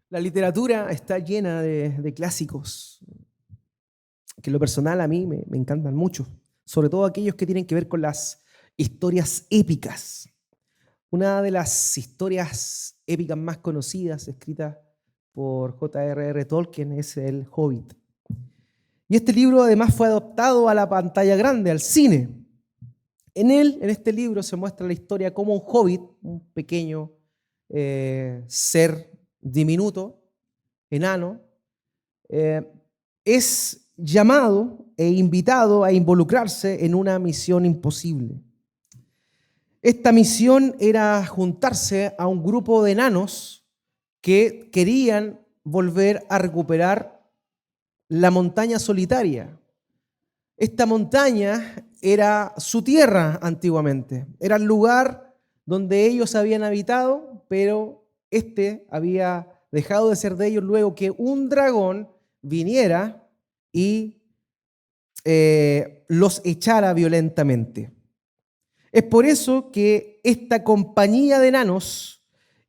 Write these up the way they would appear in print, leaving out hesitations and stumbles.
La literatura está llena de clásicos que en lo personal a mí me encantan mucho, sobre todo aquellos que tienen que ver con las historias épicas. Una de las historias épicas más conocidas, escrita por J.R.R. Tolkien, es El Hobbit. Y este libro además fue adaptado a la pantalla grande, al cine. En este libro, se muestra la historia como un hobbit, un pequeño ser diminuto, enano, eh, es llamado e invitado a involucrarse en una misión imposible. Esta misión era juntarse a un grupo de enanos que querían volver a recuperar la montaña solitaria. Esta montaña era su tierra antiguamente, era el lugar donde ellos habían habitado, pero este había dejado de ser de ellos luego que un dragón viniera y los echara violentamente. Es por eso que esta compañía de enanos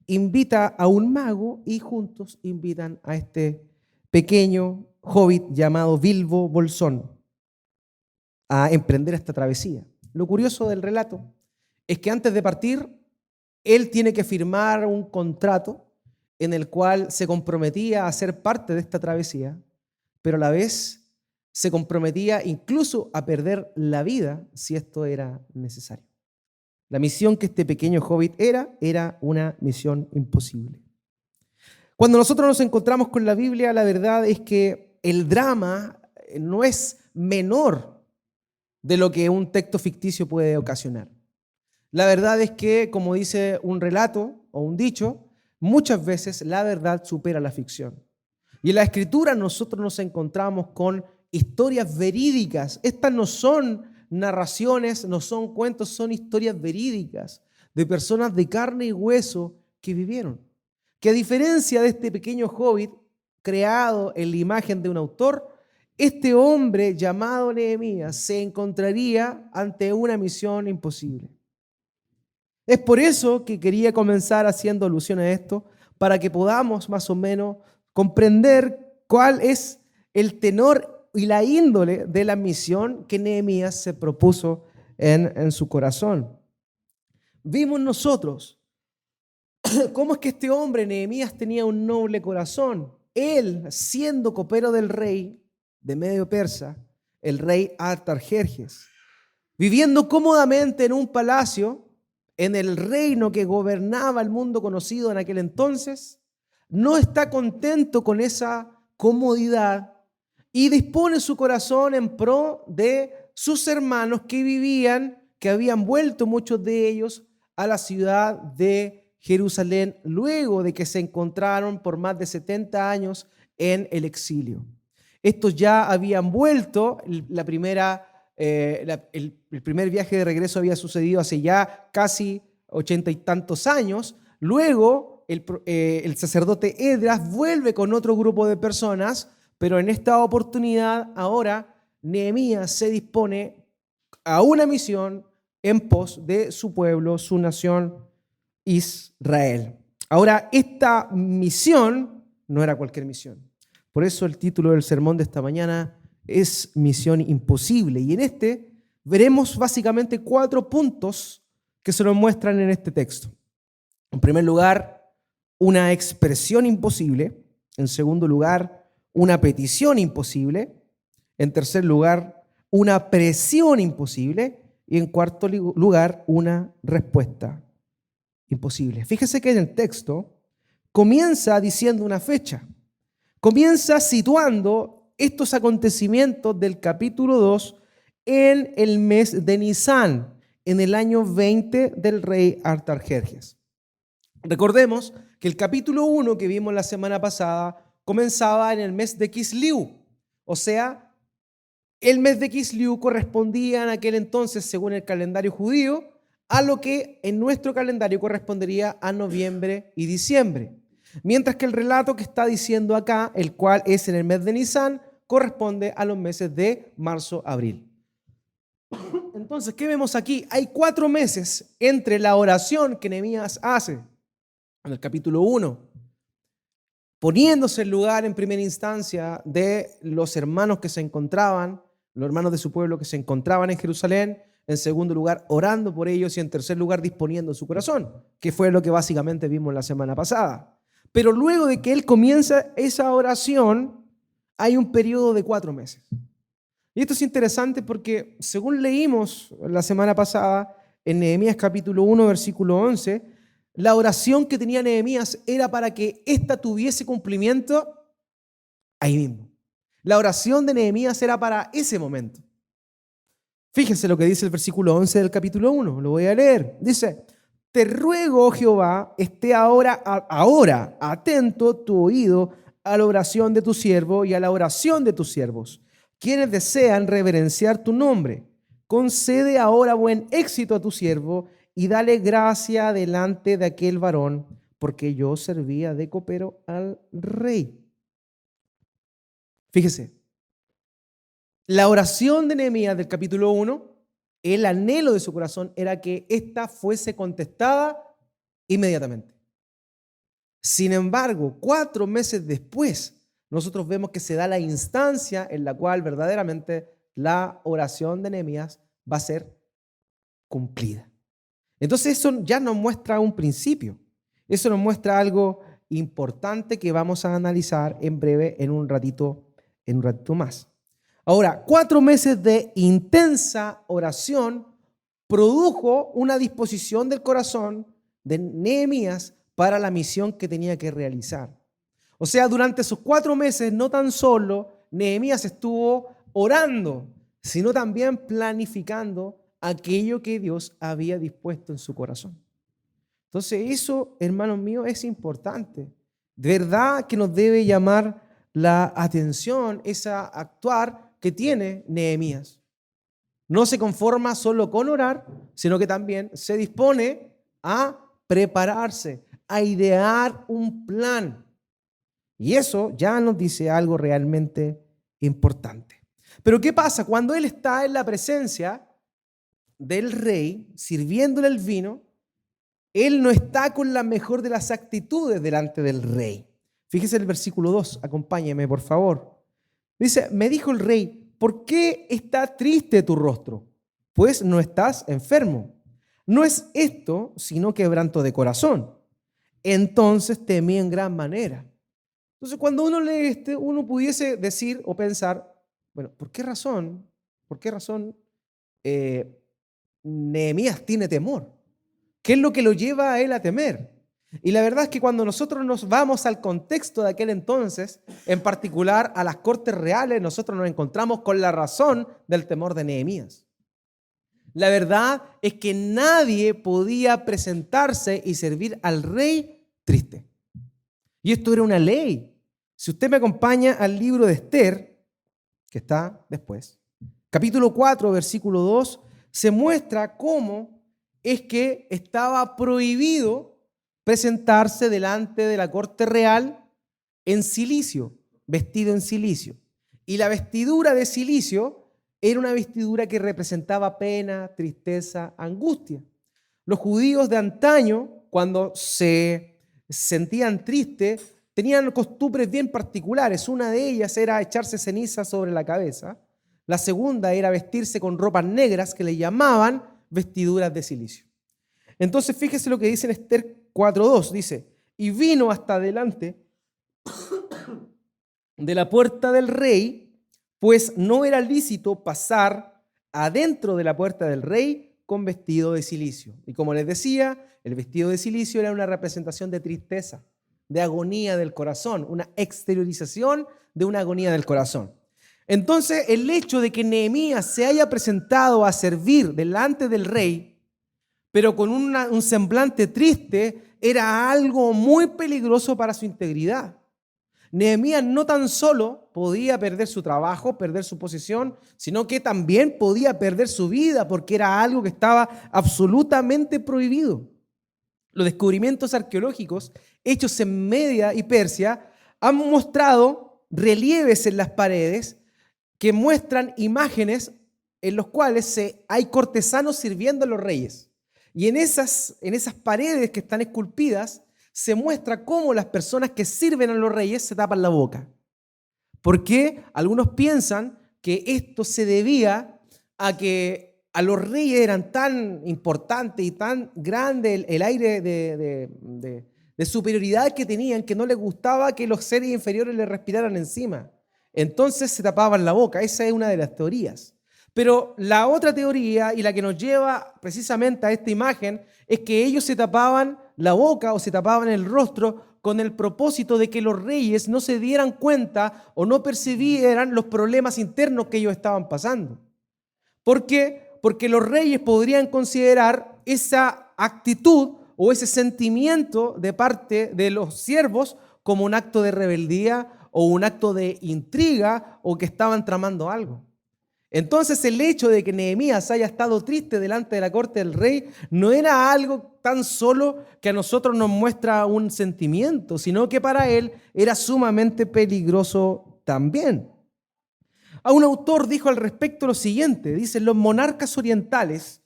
invita a un mago y juntos invitan a este pequeño hobbit llamado Bilbo Bolsón a emprender esta travesía. Lo curioso del relato es que antes de partir, él tiene que firmar un contrato en el cual se comprometía a ser parte de esta travesía, pero a la vez se comprometía incluso a perder la vida si esto era necesario. La misión que este pequeño hobbit era una misión imposible. Cuando nosotros nos encontramos con la Biblia, la verdad es que el drama no es menor de lo que un texto ficticio puede ocasionar. La verdad es que, como dice un relato o un dicho, muchas veces la verdad supera la ficción. Y en la Escritura nosotros nos encontramos con historias verídicas. Estas no son narraciones, no son cuentos, son historias verídicas de personas de carne y hueso que vivieron. Que a diferencia de este pequeño hobbit creado en la imagen de un autor, este hombre llamado Nehemías se encontraría ante una misión imposible. Es por eso que quería comenzar haciendo alusión a esto, para que podamos más o menos comprender cuál es el tenor y la índole de la misión que Nehemías se propuso en su corazón. Vimos nosotros cómo es que este hombre, Nehemías, tenía un noble corazón. Él, siendo copero del rey de Medio Persa, el rey Artajerjes, viviendo cómodamente en un palacio, en el reino que gobernaba el mundo conocido en aquel entonces, no está contento con esa comodidad y dispone su corazón en pro de sus hermanos que vivían, que habían vuelto muchos de ellos a la ciudad de Jerusalén luego de que se encontraron por más de 70 años en el exilio. Estos ya habían vuelto, el primer viaje de regreso había sucedido hace ya casi 80 y tantos años. Luego el sacerdote Esdras vuelve con otro grupo de personas, pero en esta oportunidad ahora Nehemías se dispone a una misión en pos de su pueblo, su nación Israel. Ahora, esta misión no era cualquier misión. Por eso el título del sermón de esta mañana es Misión Imposible. Y en este veremos básicamente 4 puntos que se nos muestran en este texto. En primer lugar, una expresión imposible. En segundo lugar, una petición imposible. En tercer lugar, una presión imposible. Y en cuarto lugar, una respuesta imposible. Fíjese que en el texto comienza diciendo una fecha. Comienza situando estos acontecimientos del capítulo 2 en el mes de Nisán, en el año 20 del rey Artajerjes. Recordemos que el capítulo 1 que vimos la semana pasada comenzaba en el mes de Kisliu, o sea, el mes de Kisliu correspondía en aquel entonces, según el calendario judío, a lo que en nuestro calendario correspondería a noviembre y diciembre. Mientras que el relato que está diciendo acá, el cual es en el mes de Nisán, corresponde a los meses de marzo, abril. Entonces, ¿qué vemos aquí? Hay 4 meses entre la oración que Nehemías hace en el capítulo 1 poniéndose en lugar en primera instancia de los hermanos que se encontraban, los hermanos de su pueblo que se encontraban en Jerusalén, en segundo lugar orando por ellos y en tercer lugar disponiendo su corazón, que fue lo que básicamente vimos la semana pasada. Pero luego de que él comienza esa oración, hay un periodo de 4 meses. Y esto es interesante porque según leímos la semana pasada en Nehemías capítulo 1, versículo 11, la oración que tenía Nehemías era para que ésta tuviese cumplimiento ahí mismo. La oración de Nehemías era para ese momento. Fíjense lo que dice el versículo 11 del capítulo 1, lo voy a leer. Dice, te ruego, oh Jehová, esté ahora atento tu oído a la oración de tu siervo y a la oración de tus siervos, quienes desean reverenciar tu nombre. Concede ahora buen éxito a tu siervo y dale gracia delante de aquel varón, porque yo servía de copero al rey. Fíjese, la oración de Nehemías del capítulo 1, el anhelo de su corazón era que ésta fuese contestada inmediatamente. Sin embargo, 4 meses después, nosotros vemos que se da la instancia en la cual verdaderamente la oración de Nehemías va a ser cumplida. Entonces eso ya nos muestra un principio. Eso nos muestra algo importante que vamos a analizar en breve en un ratito más. Ahora, 4 meses de intensa oración produjo una disposición del corazón de Nehemías para la misión que tenía que realizar. O sea, durante esos 4 meses no tan solo Nehemías estuvo orando, sino también planificando aquello que Dios había dispuesto en su corazón. Entonces eso, hermanos míos, es importante. De verdad que nos debe llamar la atención esa actuar que tiene Nehemías. No se conforma solo con orar, sino que también se dispone a prepararse, a idear un plan. Y eso ya nos dice algo realmente importante. Pero ¿qué pasa? Cuando él está en la presencia del rey, sirviéndole el vino, él no está con la mejor de las actitudes delante del rey. Fíjese el versículo 2, acompáñeme por favor. Dice, me dijo el rey, ¿por qué está triste tu rostro? Pues no estás enfermo. No es esto, sino quebranto de corazón. Entonces temí en gran manera. Entonces, cuando uno lee uno pudiese decir o pensar, bueno, ¿por qué razón Nehemías tiene temor? ¿Qué es lo que lo lleva a él a temer? Y la verdad es que cuando nosotros nos vamos al contexto de aquel entonces, en particular a las cortes reales, nosotros nos encontramos con la razón del temor de Nehemías. La verdad es que nadie podía presentarse y servir al rey triste. Y esto era una ley. Si usted me acompaña al libro de Esther, que está después, capítulo 4, versículo 2, se muestra cómo es que estaba prohibido presentarse delante de la corte real en cilicio, vestido en cilicio. Y la vestidura de cilicio era una vestidura que representaba pena, tristeza, angustia. Los judíos de antaño, cuando se sentían tristes, tenían costumbres bien particulares. Una de ellas era echarse ceniza sobre la cabeza. La segunda era vestirse con ropas negras que le llamaban vestiduras de cilicio. Entonces, fíjese lo que dice en Esther 4:2. Dice, y vino hasta delante de la puerta del rey, pues no era lícito pasar adentro de la puerta del rey con vestido de cilicio. Y como les decía, el vestido de cilicio era una representación de tristeza, de agonía del corazón, una exteriorización de una agonía del corazón. Entonces, el hecho de que Nehemías se haya presentado a servir delante del rey, pero con un semblante triste, era algo muy peligroso para su integridad. Nehemías no tan solo podía perder su trabajo, perder su posición, sino que también podía perder su vida, porque era algo que estaba absolutamente prohibido. Los descubrimientos arqueológicos hechos en Media y Persia han mostrado relieves en las paredes que muestran imágenes en los cuales hay cortesanos sirviendo a los reyes. Y en esas paredes que están esculpidas se muestra cómo las personas que sirven a los reyes se tapan la boca. ¿Por qué? Algunos piensan que esto se debía a que a los reyes eran tan importantes y tan grande el aire de superioridad que tenían, que no les gustaba que los seres inferiores les respiraran encima. Entonces se tapaban la boca. Esa es una de las teorías. Pero la otra teoría, y la que nos lleva precisamente a esta imagen, es que ellos se tapaban la boca o se tapaban el rostro con el propósito de que los reyes no se dieran cuenta o no percibieran los problemas internos que ellos estaban pasando. ¿Por qué? Porque los reyes podrían considerar esa actitud o ese sentimiento de parte de los siervos como un acto de rebeldía o un acto de intriga o que estaban tramando algo. Entonces el hecho de que Nehemías haya estado triste delante de la corte del rey no era algo tan solo que a nosotros nos muestra un sentimiento, sino que para él era sumamente peligroso también. A un autor dijo al respecto lo siguiente, dice: los monarcas orientales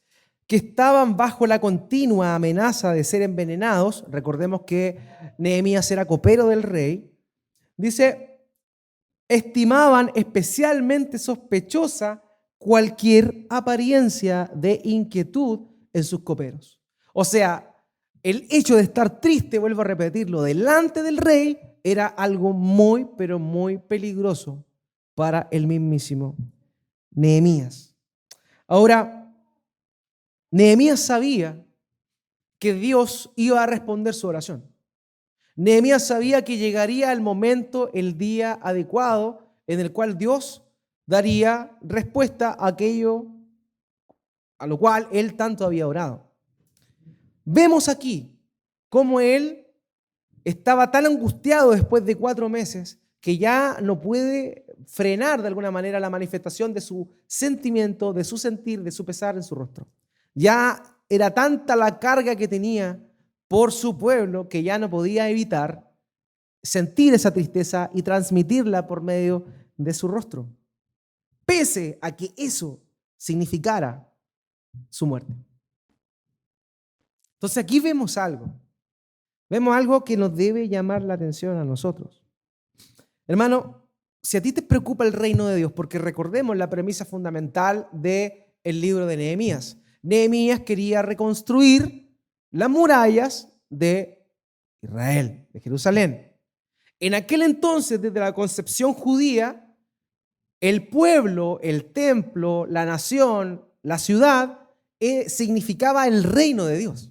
que estaban bajo la continua amenaza de ser envenenados, recordemos que Nehemías era copero del rey, dice, estimaban especialmente sospechosa cualquier apariencia de inquietud en sus coperos. O sea, el hecho de estar triste, vuelvo a repetirlo, delante del rey era algo muy, pero muy peligroso para el mismísimo Nehemías. Ahora, Nehemías sabía que Dios iba a responder su oración. Nehemías sabía que llegaría el momento, el día adecuado en el cual Dios daría respuesta a aquello a lo cual él tanto había orado. Vemos aquí cómo él estaba tan angustiado después de 4 meses que ya no puede frenar de alguna manera la manifestación de su sentimiento, de su sentir, de su pesar en su rostro. Ya era tanta la carga que tenía por su pueblo que ya no podía evitar sentir esa tristeza y transmitirla por medio de su rostro, pese a que eso significara su muerte. Entonces aquí vemos algo que nos debe llamar la atención a nosotros. Hermano, si a ti te preocupa el reino de Dios, porque recordemos la premisa fundamental del libro de Nehemías. Nehemías quería reconstruir las murallas de Israel, de Jerusalén. En aquel entonces, desde la concepción judía, el pueblo, el templo, la nación, la ciudad, significaba el reino de Dios.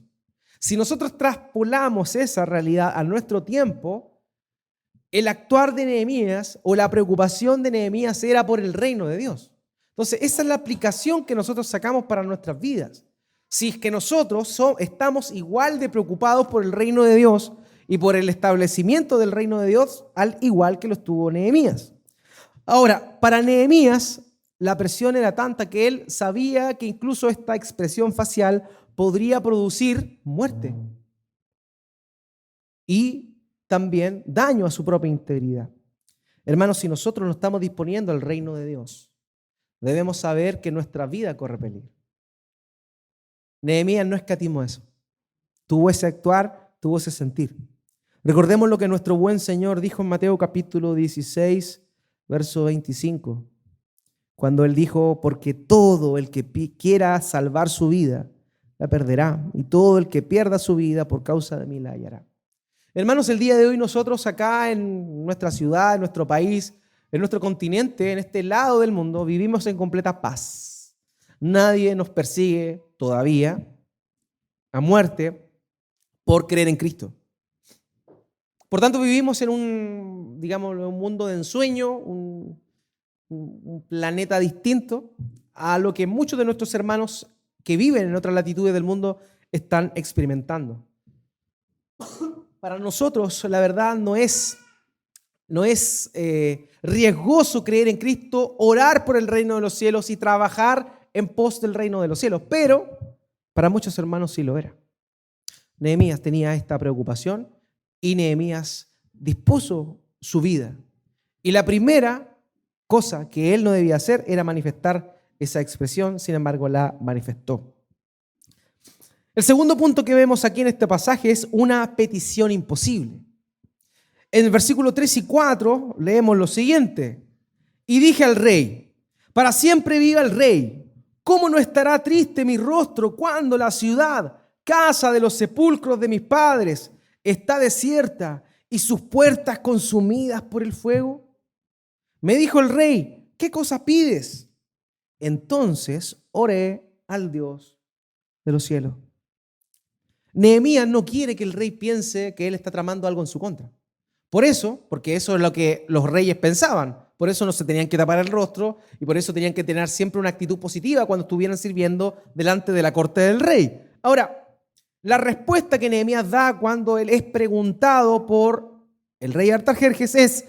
Si nosotros traspolamos esa realidad a nuestro tiempo, el actuar de Nehemías o la preocupación de Nehemías era por el reino de Dios. Entonces, esa es la aplicación que nosotros sacamos para nuestras vidas. Si es que nosotros estamos igual de preocupados por el reino de Dios y por el establecimiento del reino de Dios, al igual que lo estuvo Nehemías. Ahora, para Nehemías, la presión era tanta que él sabía que incluso esta expresión facial podría producir muerte y también daño a su propia integridad. Hermanos, si nosotros nos estamos disponiendo al reino de Dios, debemos saber que nuestra vida corre peligro. Nehemías no escatimó eso. Tuvo ese actuar, tuvo ese sentir. Recordemos lo que nuestro buen Señor dijo en Mateo capítulo 16, verso 25, cuando Él dijo, porque todo el que quiera salvar su vida, la perderá, y todo el que pierda su vida por causa de mí la hallará. Hermanos, el día de hoy nosotros acá en nuestra ciudad, en nuestro país, en nuestro continente, en este lado del mundo, vivimos en completa paz. Nadie nos persigue todavía a muerte por creer en Cristo. Por tanto, vivimos en un mundo de ensueño, un planeta distinto a lo que muchos de nuestros hermanos que viven en otras latitudes del mundo están experimentando. Para nosotros, la verdad, no es riesgoso creer en Cristo, orar por el reino de los cielos y trabajar en pos del reino de los cielos, pero para muchos hermanos sí lo era. Nehemías tenía esta preocupación y Nehemías dispuso su vida. Y la primera cosa que él no debía hacer era manifestar esa expresión, sin embargo la manifestó. El segundo punto que vemos aquí en este pasaje es una petición imposible. En el versículo 3 y 4 leemos lo siguiente. Y dije al rey, para siempre viva el rey. ¿Cómo no estará triste mi rostro cuando la ciudad, casa de los sepulcros de mis padres, está desierta y sus puertas consumidas por el fuego? Me dijo el rey, ¿qué cosa pides? Entonces oré al Dios de los cielos. Nehemías no quiere que el rey piense que él está tramando algo en su contra. Por eso, porque eso es lo que los reyes pensaban, por eso no se tenían que tapar el rostro y por eso tenían que tener siempre una actitud positiva cuando estuvieran sirviendo delante de la corte del rey. Ahora, la respuesta que Nehemías da cuando él es preguntado por el rey Artajerjes es: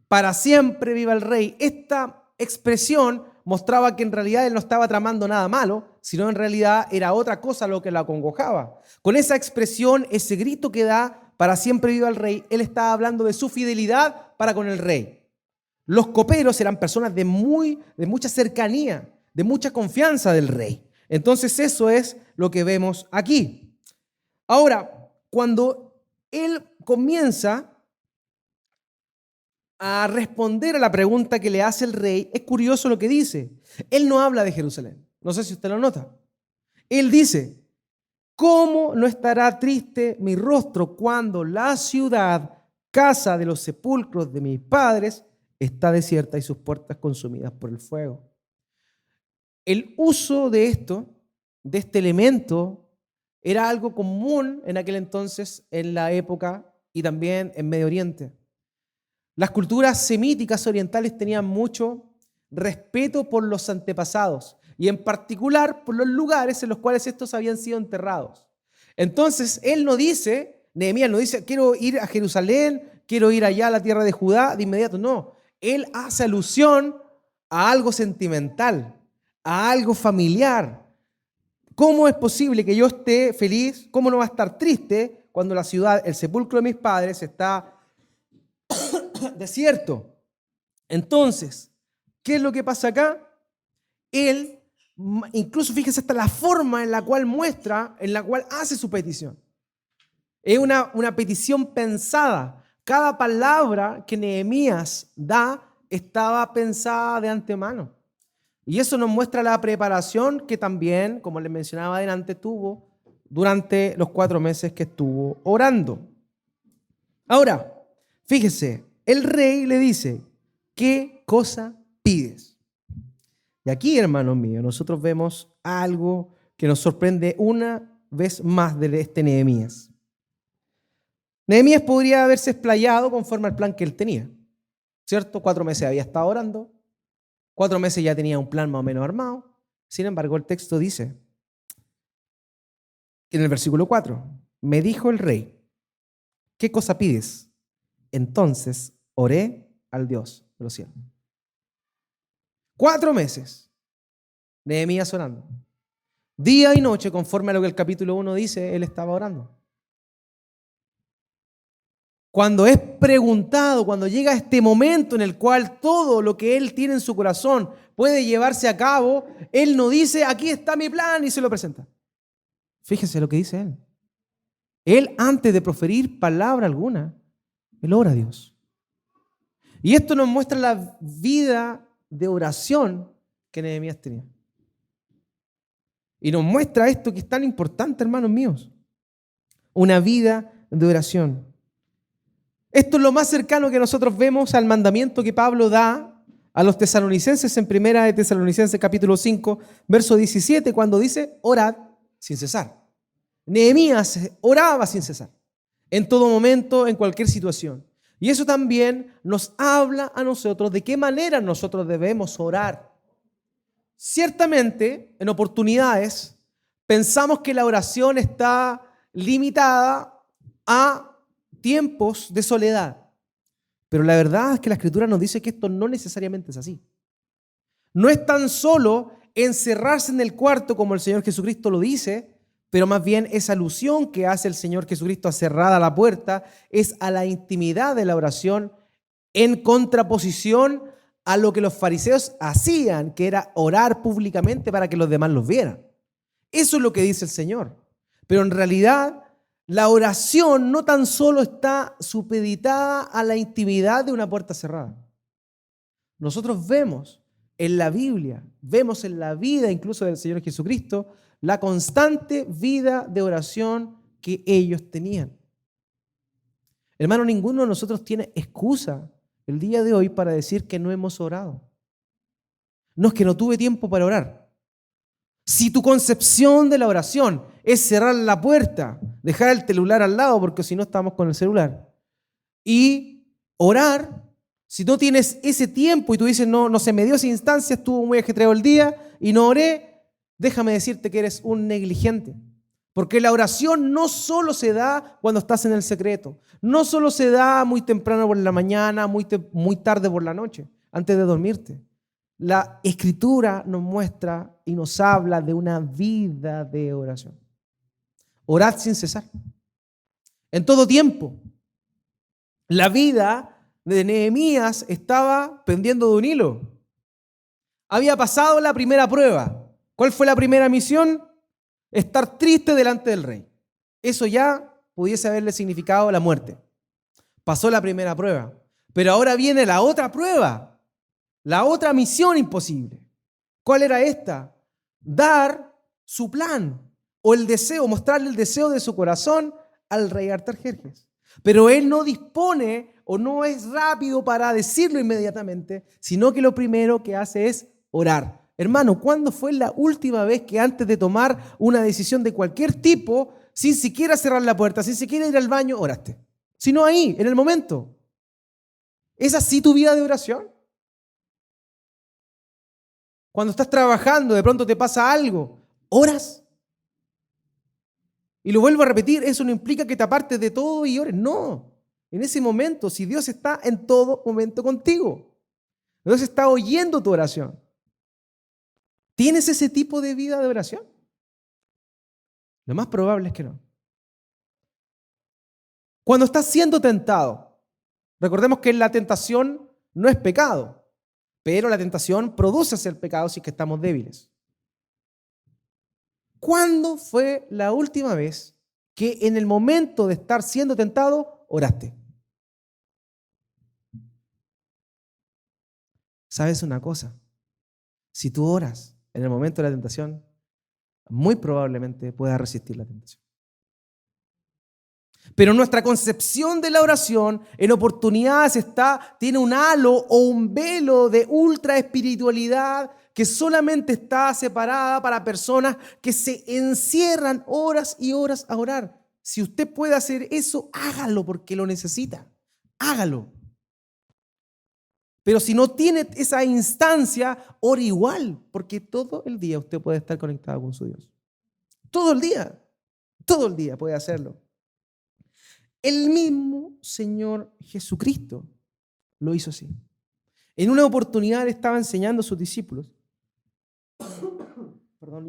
para siempre viva el rey. Esta expresión mostraba que en realidad él no estaba tramando nada malo, sino en realidad era otra cosa lo que la acongojaba. Con esa expresión, ese grito que da, para siempre viva el rey, él estaba hablando de su fidelidad para con el rey. Los coperos eran personas de mucha cercanía, de mucha confianza del rey. Entonces eso es lo que vemos aquí. Ahora, cuando él comienza a responder a la pregunta que le hace el rey, es curioso lo que dice. Él no habla de Jerusalén. No sé si usted lo nota. Él dice, ¿cómo no estará triste mi rostro cuando la ciudad, casa de los sepulcros de mis padres, está desierta y sus puertas consumidas por el fuego? El uso de este elemento, era algo común en aquel entonces, en la época y también en Medio Oriente. Las culturas semíticas orientales tenían mucho respeto por los antepasados y en particular por los lugares en los cuales estos habían sido enterrados. Entonces, Nehemías no dice, quiero ir a Jerusalén, quiero ir allá a la tierra de Judá de inmediato. No, él hace alusión a algo sentimental, a algo familiar. ¿Cómo es posible que yo esté feliz? ¿Cómo no va a estar triste cuando la ciudad, el sepulcro de mis padres, está desierto? Entonces, ¿qué es lo que pasa acá? Él, incluso fíjese hasta la forma en la cual muestra, en la cual hace su petición. Es una petición pensada. Cada palabra que Nehemías da estaba pensada de antemano. Y eso nos muestra la preparación que también, como les mencionaba adelante, tuvo durante los 4 meses que estuvo orando. Ahora, fíjese, el rey le dice, ¿qué cosa pides? Y aquí, hermanos míos, nosotros vemos algo que nos sorprende una vez más de este Nehemías. Nehemías podría haberse explayado conforme al plan que él tenía, ¿cierto? 4 meses había estado orando, 4 meses ya tenía un plan más o menos armado. Sin embargo, el texto dice, en el versículo 4, me dijo el rey, ¿qué cosa pides? Entonces oré al Dios de los cielos. 4 meses, Nehemías orando. Día y noche, conforme a lo que el capítulo 1 dice, él estaba orando. Cuando es preguntado, cuando llega este momento en el cual todo lo que él tiene en su corazón puede llevarse a cabo, él no dice, aquí está mi plan, y se lo presenta. Fíjese lo que dice él. Él, antes de proferir palabra alguna, él ora a Dios. Y esto nos muestra la vida de oración que Nehemías tenía. Y nos muestra esto que es tan importante, hermanos míos. Una vida de oración. Esto es lo más cercano que nosotros vemos al mandamiento que Pablo da a los tesalonicenses en 1 de Tesalonicenses capítulo 5, verso 17, cuando dice, orad sin cesar. Nehemías oraba sin cesar, en todo momento, en cualquier situación. Y eso también nos habla a nosotros de qué manera nosotros debemos orar. Ciertamente, en oportunidades, pensamos que la oración está limitada a tiempos de soledad. Pero la verdad es que la Escritura nos dice que esto no necesariamente es así. No es tan solo encerrarse en el cuarto como el Señor Jesucristo lo dice, pero más bien esa alusión que hace el Señor Jesucristo a cerrada la puerta es a la intimidad de la oración en contraposición a lo que los fariseos hacían, que era orar públicamente para que los demás los vieran. Eso es lo que dice el Señor. Pero en realidad, la oración no tan solo está supeditada a la intimidad de una puerta cerrada. Nosotros vemos en la Biblia, vemos en la vida incluso del Señor Jesucristo, la constante vida de oración que ellos tenían. Hermano, ninguno de nosotros tiene excusa el día de hoy para decir que no hemos orado. No es que no tuve tiempo para orar. Si tu concepción de la oración es cerrar la puerta, dejar el celular al lado, porque si no estamos con el celular, y orar, si no tienes ese tiempo y tú dices, no se me dio esa instancia, estuvo muy ajetreado el día y no oré, déjame decirte que eres un negligente. Porque la oración no solo se da cuando estás en el secreto, no solo se da muy temprano por la mañana, muy tarde por la noche, antes de dormirte. La Escritura nos muestra y nos habla de una vida de oración. Orad sin cesar. En todo tiempo. La vida de Nehemías estaba pendiendo de un hilo. Había pasado la primera prueba. ¿Cuál fue la primera misión? Estar triste delante del rey. Eso ya pudiese haberle significado la muerte. Pasó la primera prueba. Pero ahora viene la otra prueba. La otra misión imposible. ¿Cuál era esta? Dar su plan o el deseo, mostrarle el deseo de su corazón al rey Artajerjes. Pero él no dispone o no es rápido para decirlo inmediatamente, sino que lo primero que hace es orar. Hermano, ¿cuándo fue la última vez que antes de tomar una decisión de cualquier tipo, sin siquiera cerrar la puerta, sin siquiera ir al baño, oraste? Sino ahí, en el momento. ¿Es así tu vida de oración? Cuando estás trabajando, de pronto te pasa algo, ¿oras? Y lo vuelvo a repetir, eso no implica que te apartes de todo y ores. No, en ese momento, si Dios está en todo momento contigo, Dios está oyendo tu oración. ¿Tienes ese tipo de vida de oración? Lo más probable es que no. Cuando estás siendo tentado, recordemos que la tentación no es pecado, pero la tentación produce ser pecado si es que estamos débiles. ¿Cuándo fue la última vez que en el momento de estar siendo tentado, oraste? ¿Sabes una cosa? Si tú oras en el momento de la tentación, muy probablemente puedas resistir la tentación. Pero nuestra concepción de la oración en oportunidades tiene un halo o un velo de ultra espiritualidad que solamente está separada para personas que se encierran horas y horas a orar. Si usted puede hacer eso, hágalo porque lo necesita. Hágalo. Pero si no tiene esa instancia, ore igual, porque todo el día usted puede estar conectado con su Dios. Todo el día puede hacerlo. El mismo Señor Jesucristo lo hizo así. En una oportunidad le estaba enseñando a sus discípulos.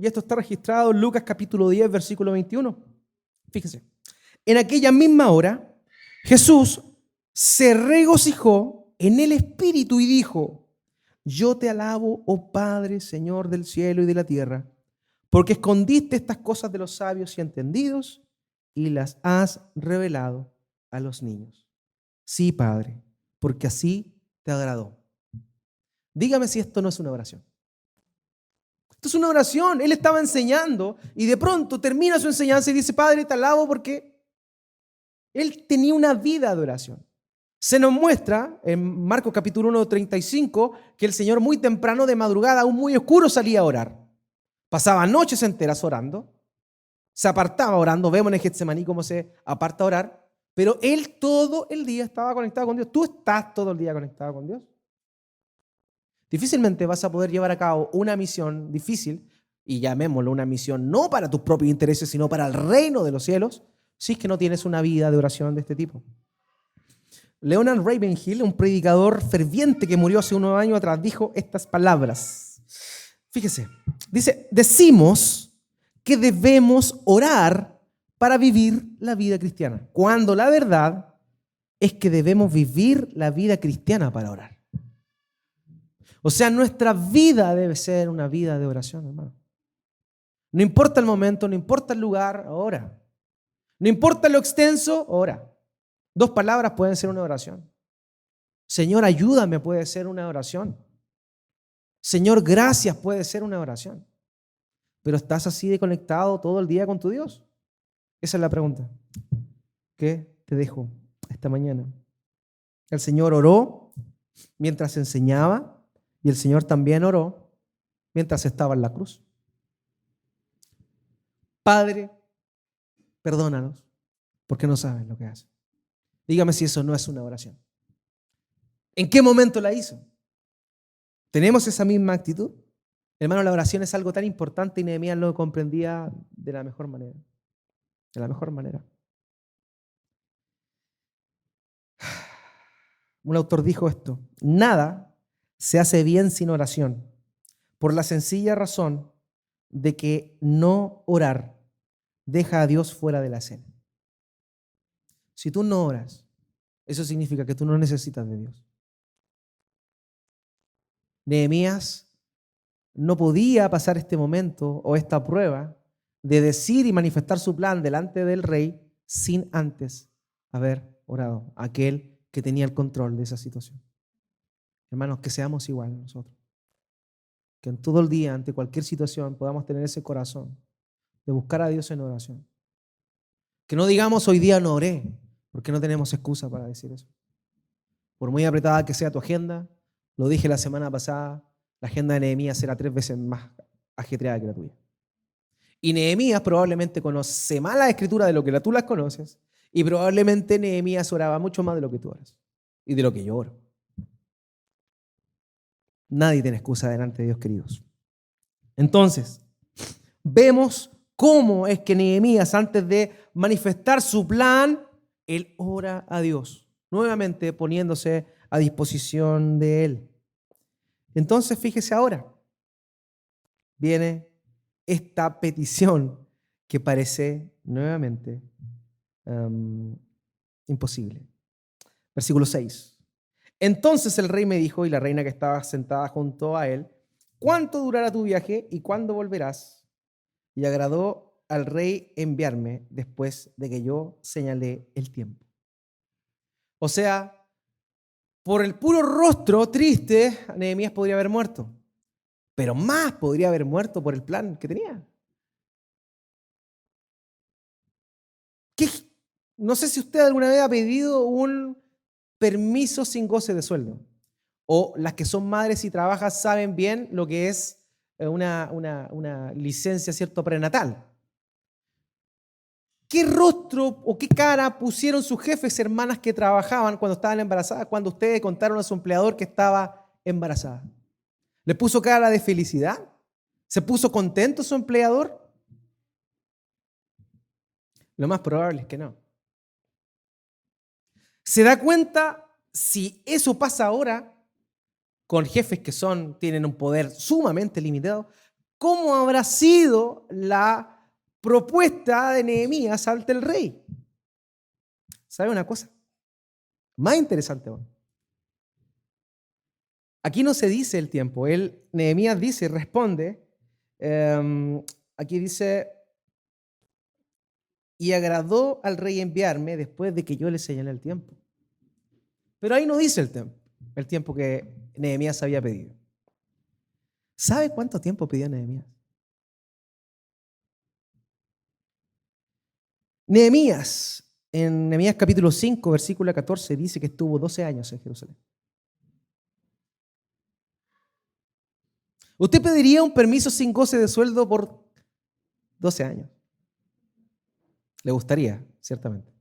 Y esto está registrado en Lucas capítulo 10, versículo 21. Fíjense. En aquella misma hora, Jesús se regocijó en el Espíritu y dijo: yo te alabo, oh Padre, Señor del cielo y de la tierra, porque escondiste estas cosas de los sabios y entendidos y las has revelado a los niños. Sí, Padre, porque así te agradó. Dígame si esto no es una oración. Esto es una oración. Él estaba enseñando y de pronto termina su enseñanza y dice: Padre, te alabo porque él tenía una vida de oración. Se nos muestra en Marcos capítulo 1, 35 que el Señor muy temprano de madrugada, aún muy oscuro, salía a orar. Pasaba noches enteras orando. Se apartaba orando. Vemos en Getsemaní cómo se aparta a orar. Pero él todo el día estaba conectado con Dios. ¿Tú estás todo el día conectado con Dios? Difícilmente vas a poder llevar a cabo una misión difícil, y llamémoslo una misión no para tus propios intereses, sino para el reino de los cielos, si es que no tienes una vida de oración de este tipo. Leonard Ravenhill, un predicador ferviente que murió hace unos años atrás, dijo estas palabras. Fíjese, dice: decimos que debemos orar para vivir la vida cristiana, cuando la verdad es que debemos vivir la vida cristiana para orar. O sea, nuestra vida debe ser una vida de oración, hermano. No importa el momento, no importa el lugar, ora. No importa lo extenso, ora. 2 palabras pueden ser una oración. Señor, ayúdame puede ser una oración. Señor, gracias puede ser una oración. Pero ¿estás así de conectado todo el día con tu Dios? Esa es la pregunta que te dejo esta mañana. El Señor oró mientras enseñaba y el Señor también oró mientras estaba en la cruz. Padre, perdónanos porque no saben lo que hacen. Dígame si eso no es una oración. ¿En qué momento la hizo? ¿Tenemos esa misma actitud? Hermano, la oración es algo tan importante y Nehemías lo comprendía de la mejor manera. De la mejor manera. Un autor dijo esto: nada se hace bien sin oración, por la sencilla razón de que no orar deja a Dios fuera de la escena. Si tú no oras, eso significa que tú no necesitas de Dios. Nehemías no podía pasar este momento o esta prueba de decir y manifestar su plan delante del rey sin antes haber orado a aquel que tenía el control de esa situación. Hermanos, que seamos igual nosotros. Que en todo el día, ante cualquier situación, podamos tener ese corazón de buscar a Dios en oración. Que no digamos hoy día no oré, porque no tenemos excusa para decir eso. Por muy apretada que sea tu agenda, lo dije la semana pasada, la agenda de Nehemías será 3 veces más ajetreada que la tuya. Y Nehemías probablemente conoce más la escritura de lo que tú las conoces, y probablemente Nehemías oraba mucho más de lo que tú oras y de lo que yo oro. Nadie tiene excusa delante de Dios, queridos. Entonces, vemos cómo es que Nehemías, antes de manifestar su plan, él ora a Dios, nuevamente poniéndose a disposición de él. Entonces, fíjese ahora, viene esta petición que parece nuevamente imposible. Versículo 6. Entonces el rey me dijo, y la reina que estaba sentada junto a él: ¿cuánto durará tu viaje y cuándo volverás? Y agradó al rey enviarme después de que yo señalé el tiempo. O sea, por el puro rostro triste, Nehemías podría haber muerto, pero más podría haber muerto por el plan que tenía. No sé si usted alguna vez ha pedido un permiso sin goce de sueldo, o las que son madres y trabajan saben bien lo que es una licencia, ¿cierto?, prenatal. ¿Qué rostro o qué cara pusieron sus jefes, hermanas que trabajaban cuando estaban embarazadas, cuando ustedes contaron a su empleador que estaba embarazada? ¿Le puso cara de felicidad? ¿Se puso contento su empleador? Lo más probable es que no. ¿Se da cuenta si eso pasa ahora con jefes que tienen un poder sumamente limitado? ¿Cómo habrá sido la propuesta de Nehemías ante el rey? ¿Sabe una cosa? Más interesante aún. Aquí no se dice el tiempo. Nehemías dice, responde, aquí dice: y agradó al rey enviarme después de que yo le señalé el tiempo. Pero ahí no dice el tiempo que Nehemías había pedido. ¿Sabe cuánto tiempo pidió Nehemías? Nehemías, en Nehemías capítulo 5, versículo 14, dice que estuvo 12 años en Jerusalén. ¿Usted pediría un permiso sin goce de sueldo por 12 años? Le gustaría, ciertamente.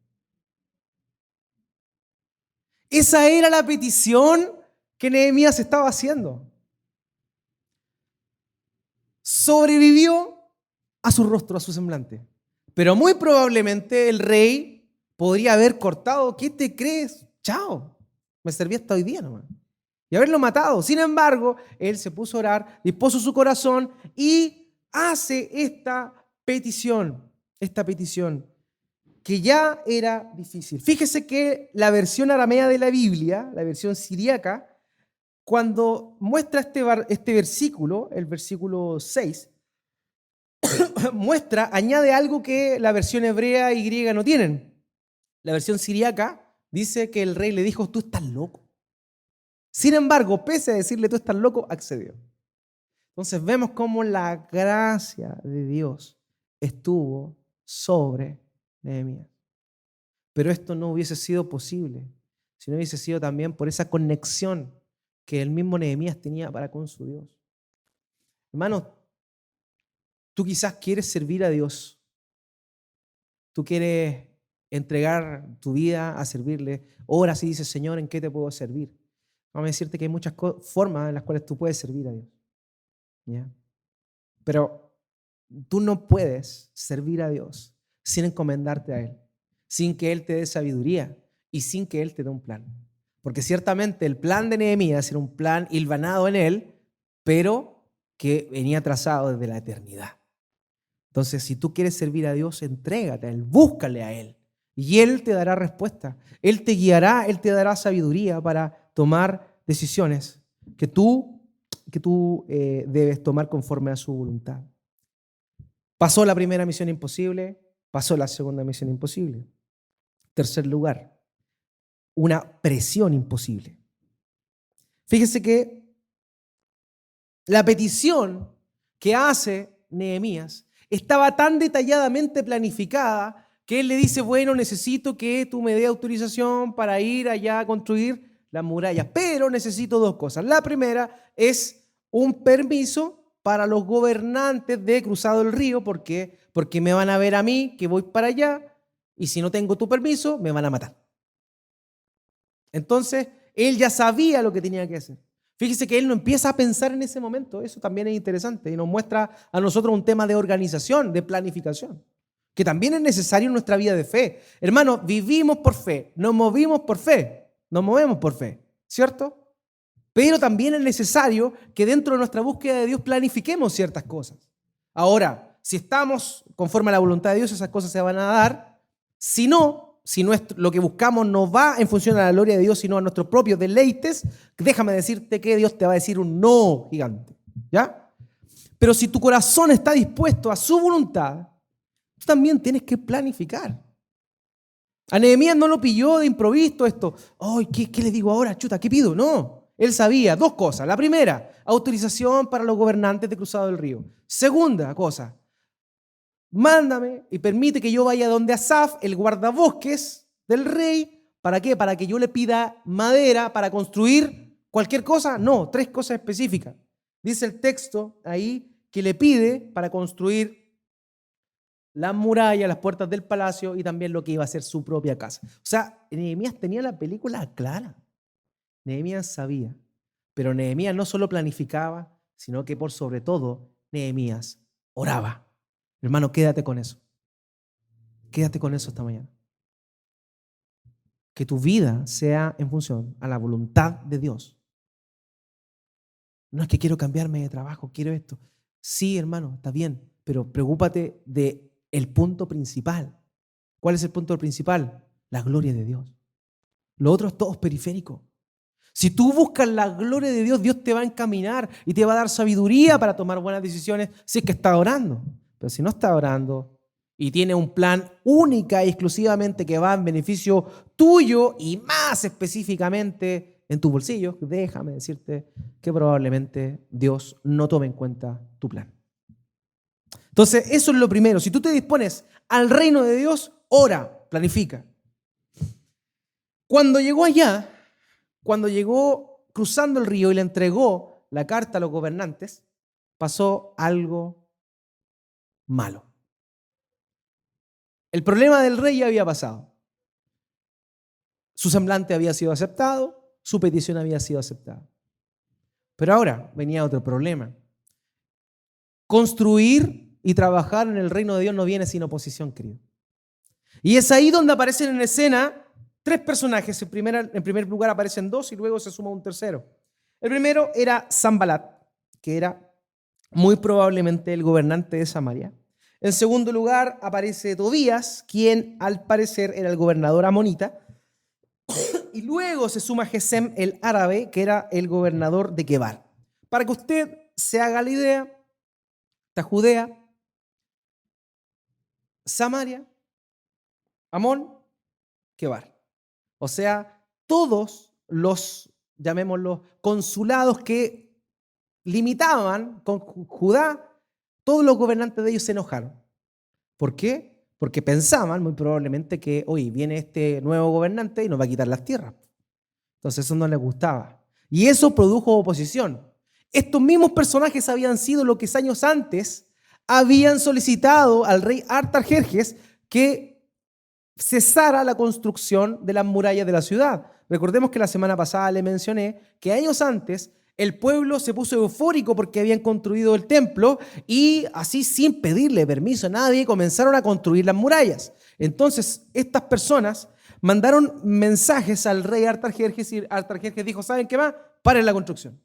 Esa era la petición que Nehemías estaba haciendo. Sobrevivió a su rostro, a su semblante. Pero muy probablemente el rey podría haber cortado. ¿Qué te crees? Chao, me serví hasta hoy día nomás. Y haberlo matado. Sin embargo, él se puso a orar, dispuso su corazón y hace esta petición que ya era difícil. Fíjese que la versión aramea de la Biblia, la versión siríaca, cuando muestra este versículo, el versículo 6, añade algo que la versión hebrea y griega no tienen. La versión siriaca dice que el rey le dijo, tú estás loco. Sin embargo, pese a decirle, tú estás loco, accedió. Entonces vemos cómo la gracia de Dios estuvo sobre Nehemías. Pero esto no hubiese sido posible si no hubiese sido también por esa conexión que el mismo Nehemías tenía para con su Dios. Hermano, tú quizás quieres servir a Dios. Tú quieres entregar tu vida a servirle. Oras y dices, Señor, ¿en qué te puedo servir? Vamos a decirte que hay muchas formas en las cuales tú puedes servir a Dios. ¿Ya? Pero tú no puedes servir a Dios sin encomendarte a Él, sin que Él te dé sabiduría y sin que Él te dé un plan. Porque ciertamente el plan de Nehemías era un plan hilvanado en Él, pero que venía trazado desde la eternidad. Entonces, si tú quieres servir a Dios, entrégate a Él, búscale a Él y Él te dará respuesta. Él te guiará, Él te dará sabiduría para tomar decisiones que tú debes tomar conforme a su voluntad. Pasó la primera misión imposible, pasó la segunda misión imposible. Tercer lugar, una presión imposible. Fíjese que la petición que hace Nehemías estaba tan detalladamente planificada que él le dice, bueno, necesito que tú me dé autorización para ir allá a construir las murallas, pero necesito dos cosas. La primera es un permiso para los gobernantes de cruzado el río, porque me van a ver a mí que voy para allá y si no tengo tu permiso, me van a matar. Entonces, él ya sabía lo que tenía que hacer. Fíjese que él no empieza a pensar en ese momento, eso también es interesante y nos muestra a nosotros un tema de organización, de planificación, que también es necesario en nuestra vida de fe. Hermanos, vivimos por fe, nos movemos por fe, ¿cierto? Pero también es necesario que dentro de nuestra búsqueda de Dios planifiquemos ciertas cosas. Ahora, si estamos conforme a la voluntad de Dios, esas cosas se van a dar. Si lo que buscamos no va en función a la gloria de Dios, sino a nuestros propios deleites, déjame decirte que Dios te va a decir un no gigante, ¿ya? Pero si tu corazón está dispuesto a su voluntad, tú también tienes que planificar. A Nehemías no lo pilló de improviso esto. Ay, ¿qué le digo ahora? Chuta, ¿qué pido? No, él sabía dos cosas. La primera, autorización para los gobernantes de cruzado del río. Segunda cosa, mándame y permite que yo vaya donde Asaf, el guardabosques del rey. ¿Para qué? Para que yo le pida madera para construir cualquier cosa. No, tres cosas específicas. Dice el texto ahí que le pide para construir las murallas, las puertas del palacio y también lo que iba a ser su propia casa. O sea, Nehemías tenía la película clara. Nehemías sabía. Pero Nehemías no solo planificaba, sino que por sobre todo, Nehemías oraba. Hermano, quédate con eso. Quédate con eso esta mañana. Que tu vida sea en función a la voluntad de Dios. No es que quiero cambiarme de trabajo, quiero esto. Sí, hermano, está bien, pero preocúpate del punto principal. ¿Cuál es el punto principal? La gloria de Dios. Lo otro es todo periférico. Si tú buscas la gloria de Dios, Dios te va a encaminar y te va a dar sabiduría para tomar buenas decisiones si es que estás orando. Pero si no estás orando y tiene un plan única y exclusivamente que va en beneficio tuyo y más específicamente en tu bolsillo, déjame decirte que probablemente Dios no tome en cuenta tu plan. Entonces, eso es lo primero. Si tú te dispones al reino de Dios, ora, planifica. Cuando llegó cruzando el río y le entregó la carta a los gobernantes, pasó algo malo. El problema del rey ya había pasado. Su semblante había sido aceptado, su petición había sido aceptada. Pero ahora venía otro problema. Construir y trabajar en el reino de Dios no viene sin oposición, querido. Y es ahí donde aparecen en escena tres personajes. En primer lugar aparecen dos y luego se suma un tercero. El primero era Sanbalat, que era muy probablemente el gobernante de Samaria. En segundo lugar aparece Tobías, quien al parecer era el gobernador amonita. Y luego se suma Gesem el árabe, que era el gobernador de Quebar. Para que usted se haga la idea, esta Judea Samaria, Amón, Quebar. O sea, todos los, llamémoslos, consulados que limitaban con Judá, todos los gobernantes de ellos se enojaron. ¿Por qué? Porque pensaban muy probablemente que, oye, viene este nuevo gobernante y nos va a quitar las tierras. Entonces eso no les gustaba. Y eso produjo oposición. Estos mismos personajes habían sido los que años antes habían solicitado al rey Artajerjes que cesara la construcción de las murallas de la ciudad. Recordemos que la semana pasada le mencioné que años antes el pueblo se puso eufórico porque habían construido el templo y así sin pedirle permiso a nadie comenzaron a construir las murallas. Entonces estas personas mandaron mensajes al rey Artajerjes y Artajerjes dijo, ¿saben qué más? Paren la construcción.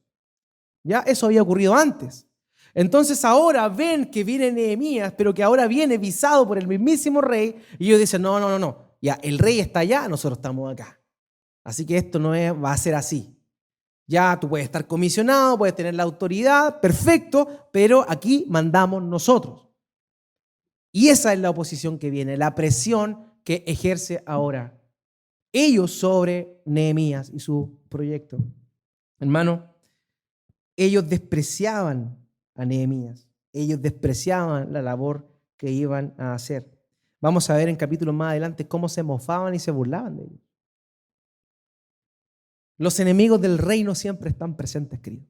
Ya eso había ocurrido antes. Entonces ahora ven que viene Nehemías, pero que ahora viene visado por el mismísimo rey y ellos dicen, no, ya el rey está allá, nosotros estamos acá. Así que esto no va a ser así. Ya tú puedes estar comisionado, puedes tener la autoridad, perfecto, pero aquí mandamos nosotros. Y esa es la oposición que viene, la presión que ejerce ahora ellos sobre Nehemías y su proyecto. Hermano, ellos despreciaban a Nehemías, ellos despreciaban la labor que iban a hacer. Vamos a ver en capítulos más adelante cómo se mofaban y se burlaban de ellos. Los enemigos del reino siempre están presentes, querido.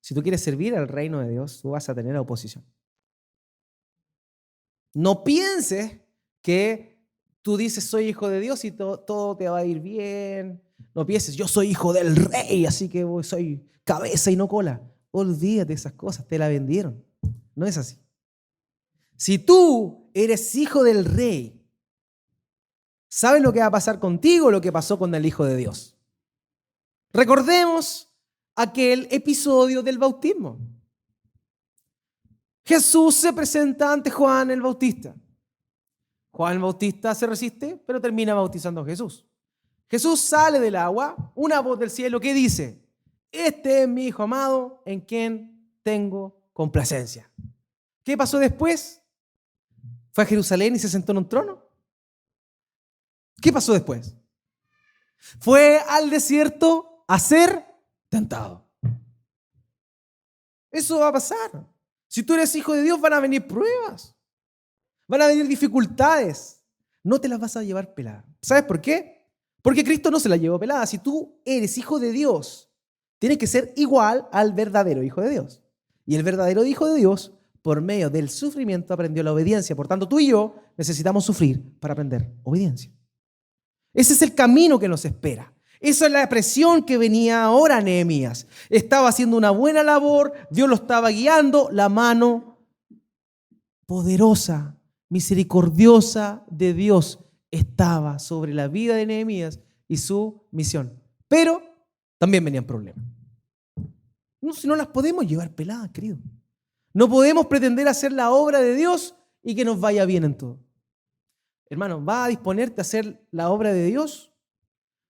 Si tú quieres servir al reino de Dios, tú vas a tener oposición. No pienses que tú dices soy hijo de Dios y todo te va a ir bien. No pienses yo soy hijo del rey, así que soy cabeza y no cola. Olvídate de esas cosas, te la vendieron. No es así. Si tú eres hijo del rey, ¿sabes lo que va a pasar contigo? Lo que pasó con el hijo de Dios. Recordemos aquel episodio del bautismo. Jesús se presenta ante Juan el Bautista. Juan el Bautista se resiste, pero termina bautizando a Jesús. Jesús sale del agua, una voz del cielo que dice, este es mi hijo amado en quien tengo complacencia. ¿Qué pasó después? ¿Fue a Jerusalén y se sentó en un trono? ¿Qué pasó después? Fue al desierto a ser tentado. Eso va a pasar. Si tú eres hijo de Dios, van a venir pruebas. Van a venir dificultades. No te las vas a llevar peladas. ¿Sabes por qué? Porque Cristo no se las llevó peladas. Si tú eres hijo de Dios, tienes que ser igual al verdadero hijo de Dios. Y el verdadero hijo de Dios, por medio del sufrimiento, aprendió la obediencia. Por tanto, tú y yo necesitamos sufrir para aprender obediencia. Ese es el camino que nos espera. Esa es la presión que venía ahora Nehemías. Estaba haciendo una buena labor, Dios lo estaba guiando, la mano poderosa, misericordiosa de Dios estaba sobre la vida de Nehemías y su misión. Pero también venían problemas. No, si no las podemos llevar peladas, querido. No podemos pretender hacer la obra de Dios y que nos vaya bien en todo. Hermano, ¿vas a disponerte a hacer la obra de Dios?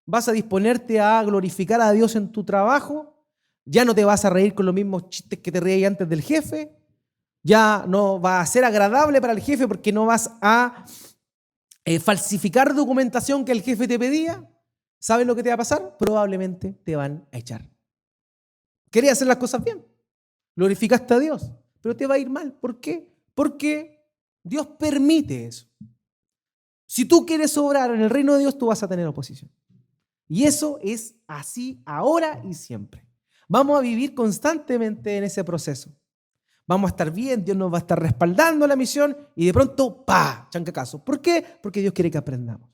¿Vas a disponerte a glorificar a Dios en tu trabajo? ¿Ya no te vas a reír con los mismos chistes que te reías antes del jefe? ¿Ya no va a ser agradable para el jefe porque no vas a falsificar documentación que el jefe te pedía? ¿Sabes lo que te va a pasar? Probablemente te van a echar. Querías hacer las cosas bien. Glorificaste a Dios, pero te va a ir mal. ¿Por qué? Porque Dios permite eso. Si tú quieres obrar en el reino de Dios, tú vas a tener oposición. Y eso es así ahora y siempre. Vamos a vivir constantemente en ese proceso. Vamos a estar bien, Dios nos va a estar respaldando la misión y de pronto, ¡pa!, chancacazo. ¿Por qué? Porque Dios quiere que aprendamos.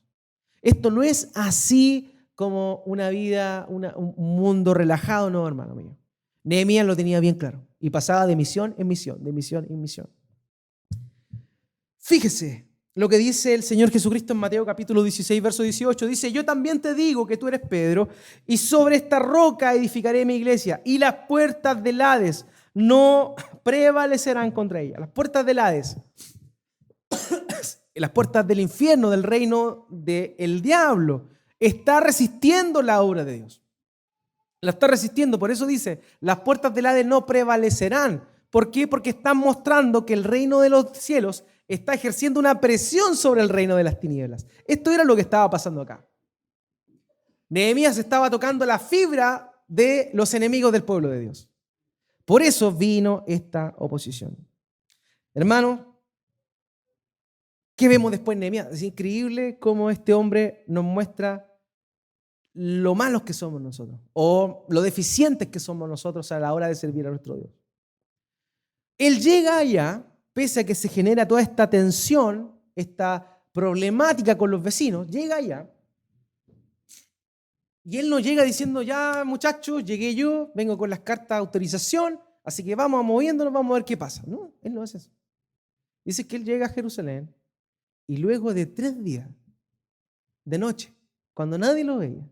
Esto no es así como una vida, un mundo relajado, no, hermano mío. Nehemías lo tenía bien claro y pasaba de misión en misión, de misión en misión. Fíjese lo que dice el Señor Jesucristo en Mateo capítulo 16, verso 18. Dice, yo también te digo que tú eres Pedro y sobre esta roca edificaré mi iglesia y las puertas del Hades no prevalecerán contra ella. Las puertas del Hades, las puertas del infierno, del reino del diablo, está resistiendo la obra de Dios. La está resistiendo, por eso dice, las puertas del Hades no prevalecerán. ¿Por qué? Porque están mostrando que el reino de los cielos está ejerciendo una presión sobre el reino de las tinieblas. Esto era lo que estaba pasando acá. Nehemías estaba tocando la fibra de los enemigos del pueblo de Dios. Por eso vino esta oposición. Hermanos, ¿qué vemos después en Nehemías? Es increíble cómo este hombre nos muestra lo malos que somos nosotros o lo deficientes que somos nosotros a la hora de servir a nuestro Dios. Él llega allá, pese a que se genera toda esta tensión, esta problemática con los vecinos, llega allá y él no llega diciendo, ya muchachos, llegué yo, vengo con las cartas de autorización, así que vamos moviéndonos, vamos a ver qué pasa. No, él no hace eso. Dice que él llega a Jerusalén y luego de 3 días, de noche, cuando nadie lo veía,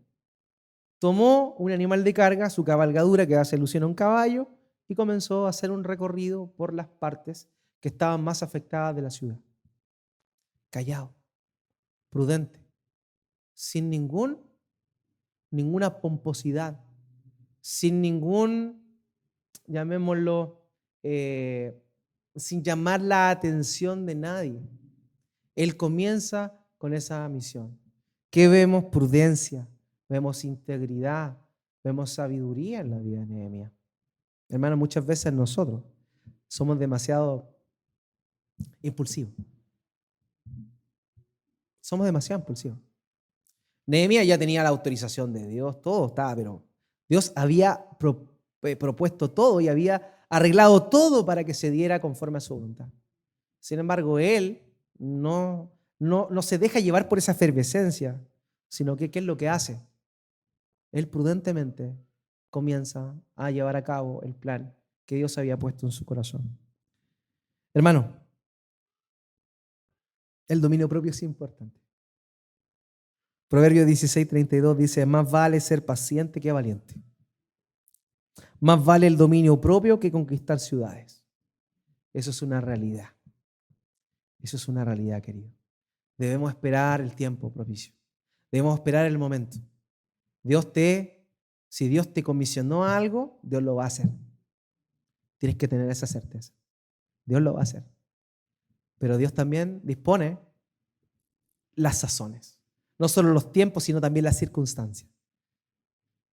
tomó un animal de carga, su cabalgadura que hace alusión a un caballo, y comenzó a hacer un recorrido por las partes que estaban más afectadas de la ciudad. Callado, prudente, sin ninguna pomposidad, sin llamémoslo, sin llamar la atención de nadie. Él comienza con esa misión. ¿Qué vemos? Prudencia, vemos integridad, vemos sabiduría en la vida de Nehemías. Hermano, muchas veces nosotros somos demasiado impulsivos. Somos demasiado impulsivos. Nehemías ya tenía la autorización de Dios, todo estaba, pero Dios había propuesto todo y había arreglado todo para que se diera conforme a su voluntad. Sin embargo, él no se deja llevar por esa efervescencia, sino que ¿qué es lo que hace? Él prudentemente comienza a llevar a cabo el plan que Dios había puesto en su corazón. Hermano, el dominio propio es importante. Proverbios 16:32 dice, más vale ser paciente que valiente. Más vale el dominio propio que conquistar ciudades. Eso es una realidad. Eso es una realidad, querido. Debemos esperar el tiempo propicio. Debemos esperar el momento. Si Dios te comisionó algo, Dios lo va a hacer. Tienes que tener esa certeza. Dios lo va a hacer. Pero Dios también dispone las sazones. No solo los tiempos, sino también las circunstancias.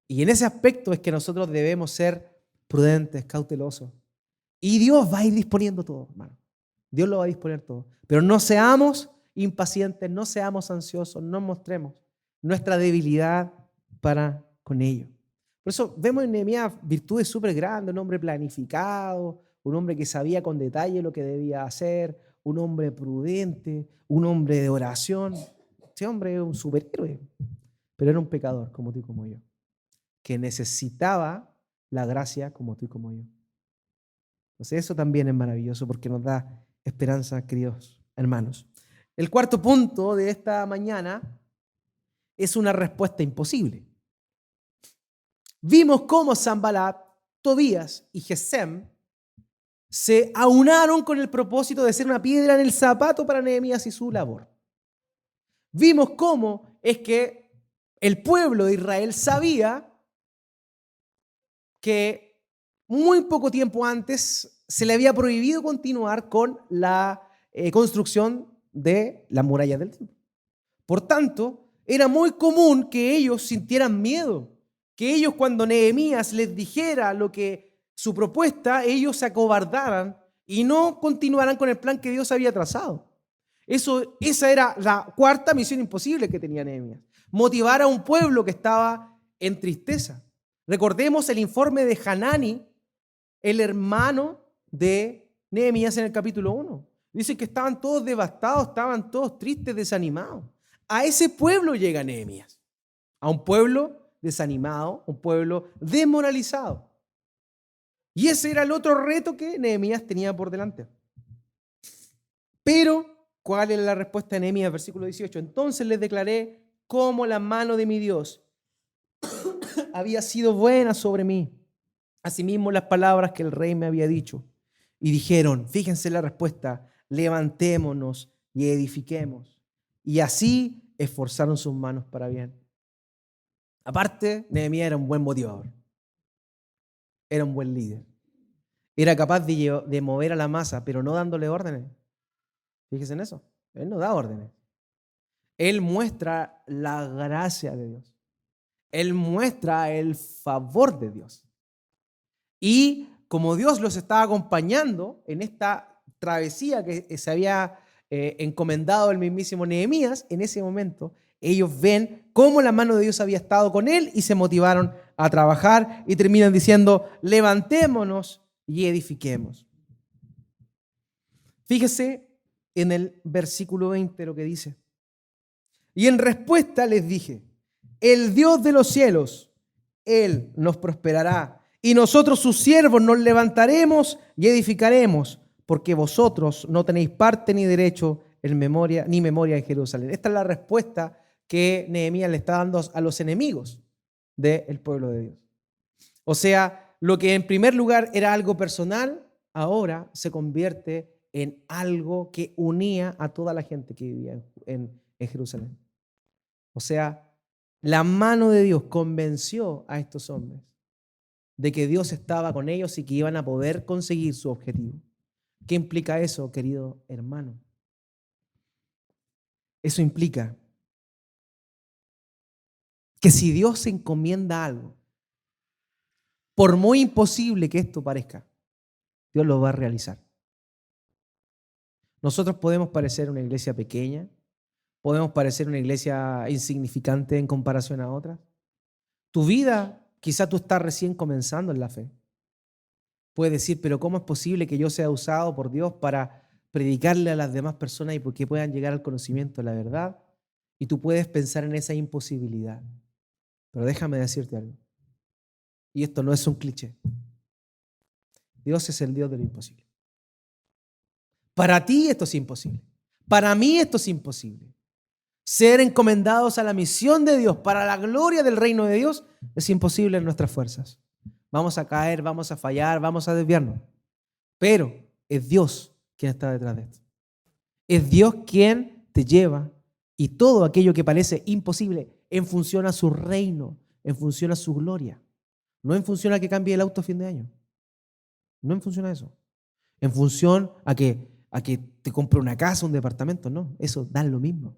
Y en ese aspecto es que nosotros debemos ser prudentes, cautelosos. Y Dios va a ir disponiendo todo, hermano. Dios lo va a disponer todo. Pero no seamos impacientes, no seamos ansiosos, no mostremos nuestra debilidad para con ello. Por eso vemos en Nehemías virtudes súper grandes, un hombre planificado, un hombre que sabía con detalle lo que debía hacer, un hombre prudente, un hombre de oración. Ese hombre es un superhéroe, pero era un pecador como tú y como yo, que necesitaba la gracia como tú y como yo. Entonces eso también es maravilloso porque nos da esperanza, queridos hermanos. El cuarto punto de esta mañana es una respuesta imposible. Vimos cómo Sanbalat, Tobías y Gesem se aunaron con el propósito de ser una piedra en el zapato para Nehemías y su labor. Vimos cómo es que el pueblo de Israel sabía que muy poco tiempo antes se le había prohibido continuar con la construcción de la muralla del templo. Por tanto, era muy común que ellos sintieran miedo, que ellos cuando Nehemías les dijera su propuesta, ellos se acobardaran y no continuaran con el plan que Dios había trazado. Esa era la cuarta misión imposible que tenía Nehemías, motivar a un pueblo que estaba en tristeza. Recordemos el informe de Hanani, el hermano de Nehemías en el capítulo 1. Dice que estaban todos devastados, estaban todos tristes, desanimados. A ese pueblo llega Nehemías, a un pueblo desanimado, un pueblo desmoralizado. Y ese era el otro reto que Nehemías tenía por delante. Pero, ¿cuál es la respuesta de Nehemías? Versículo 18. Entonces les declaré cómo la mano de mi Dios había sido buena sobre mí. Asimismo, las palabras que el rey me había dicho. Y dijeron, fíjense la respuesta, levantémonos y edifiquemos. Y así esforzaron sus manos para bien. Aparte, Nehemías era un buen motivador. Era un buen líder. Era capaz de mover a la masa, pero no dándole órdenes, Fíjese en eso. Él no da órdenes. Él muestra la gracia de Dios. Él muestra el favor de Dios. Y como Dios los estaba acompañando en esta travesía que se había encomendado el mismísimo Nehemías, en ese momento ellos ven cómo la mano de Dios había estado con él y se motivaron a trabajar y terminan diciendo, levantémonos y edifiquemos. Fíjese en el versículo 20 lo que dice. Y en respuesta les dije, el Dios de los cielos, Él nos prosperará y nosotros sus siervos nos levantaremos y edificaremos, porque vosotros no tenéis parte ni derecho en memoria en Jerusalén. Esta es la respuesta que Nehemías le está dando a los enemigos del pueblo de Dios. O sea, lo que en primer lugar era algo personal, ahora se convierte en algo que unía a toda la gente que vivía en Jerusalén. O sea, la mano de Dios convenció a estos hombres de que Dios estaba con ellos y que iban a poder conseguir su objetivo. ¿Qué implica eso, querido hermano? Eso implica que si Dios se encomienda algo, por muy imposible que esto parezca, Dios lo va a realizar. Nosotros podemos parecer una iglesia pequeña, podemos parecer una iglesia insignificante en comparación a otras. Tu vida, quizá tú estás recién comenzando en la fe. Puedes decir, pero ¿cómo es posible que yo sea usado por Dios para predicarle a las demás personas y porque puedan llegar al conocimiento de la verdad? Y tú puedes pensar en esa imposibilidad. Pero déjame decirte algo. Y esto no es un cliché. Dios es el Dios de lo imposible. Para ti esto es imposible. Para mí esto es imposible. Ser encomendados a la misión de Dios para la gloria del reino de Dios es imposible en nuestras fuerzas. Vamos a caer, vamos a fallar, vamos a desviarnos. Pero es Dios quien está detrás de esto. Es Dios quien te lleva y todo aquello que parece imposible en función a su reino, en función a su gloria. No en función a que cambie el auto a fin de año. No en función a eso. En función a que te compre una casa, un departamento. No, eso da lo mismo.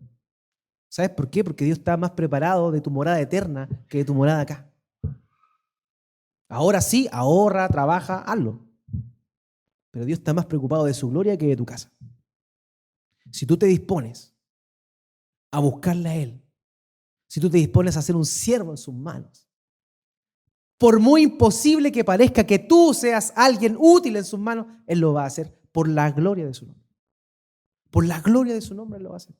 ¿Sabes por qué? Porque Dios está más preparado de tu morada eterna que de tu morada acá. Ahora sí, ahorra, trabaja, hazlo. Pero Dios está más preocupado de su gloria que de tu casa. Si tú te dispones a buscarle a Él, si tú te dispones a ser un siervo en sus manos, por muy imposible que parezca que tú seas alguien útil en sus manos, Él lo va a hacer por la gloria de su nombre. Por la gloria de su nombre Él lo va a hacer.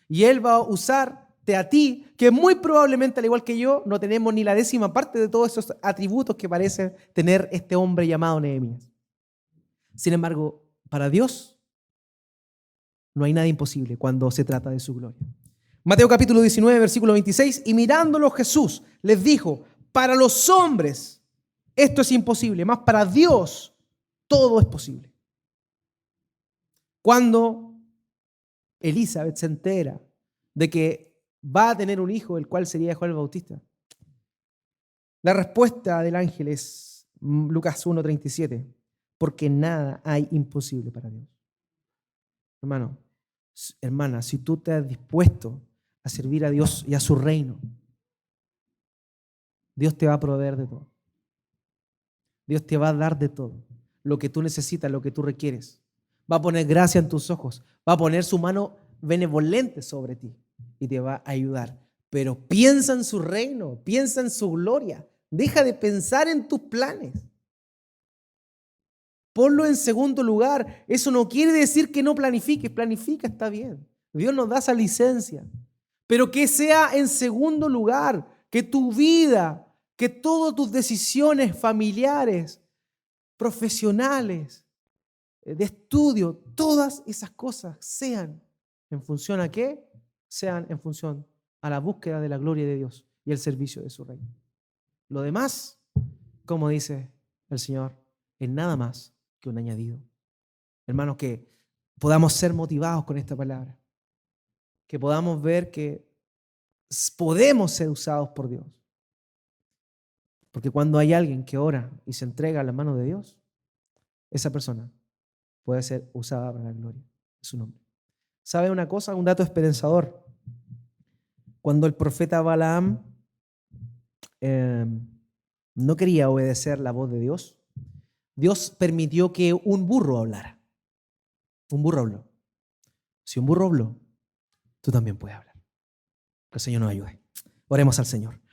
Y Él va a usarte a ti, que muy probablemente, al igual que yo, no tenemos ni la 10ª parte de todos esos atributos que parece tener este hombre llamado Nehemías. Sin embargo, para Dios no hay nada imposible cuando se trata de su gloria. Mateo capítulo 19, versículo 26, y mirándolo Jesús les dijo, para los hombres esto es imposible, mas para Dios todo es posible. Cuando Elizabeth se entera de que va a tener un hijo, el cual sería Juan el Bautista, la respuesta del ángel es Lucas 1:37, porque nada hay imposible para Dios. Hermano, hermana, si tú te has dispuesto a servir a Dios y a su reino, Dios te va a proveer de todo. Dios te va a dar de todo, lo que tú necesitas, lo que tú requieres. Va a poner gracia en tus ojos, va a poner su mano benevolente sobre ti y te va a ayudar. Pero piensa en su reino, piensa en su gloria. Deja de pensar en tus planes. Ponlo en segundo lugar. Eso no quiere decir que no planifiques. Planifica, está bien. Dios nos da esa licencia. Pero que sea en segundo lugar, que tu vida, que todas tus decisiones familiares, profesionales, de estudio, todas esas cosas sean en función a qué? Sean en función a la búsqueda de la gloria de Dios y el servicio de su reino. Lo demás, como dice el Señor, es nada más que un añadido. Hermanos, que podamos ser motivados con esta palabra, que podamos ver que podemos ser usados por Dios. Porque cuando hay alguien que ora y se entrega a la mano de Dios, esa persona puede ser usada para la gloria de su nombre. ¿Sabe una cosa? Un dato esperanzador. Cuando el profeta Balaam no quería obedecer la voz de Dios, Dios permitió que un burro hablara. Un burro habló. Si un burro habló, tú también puedes hablar. Que el Señor nos ayude. Oremos al Señor.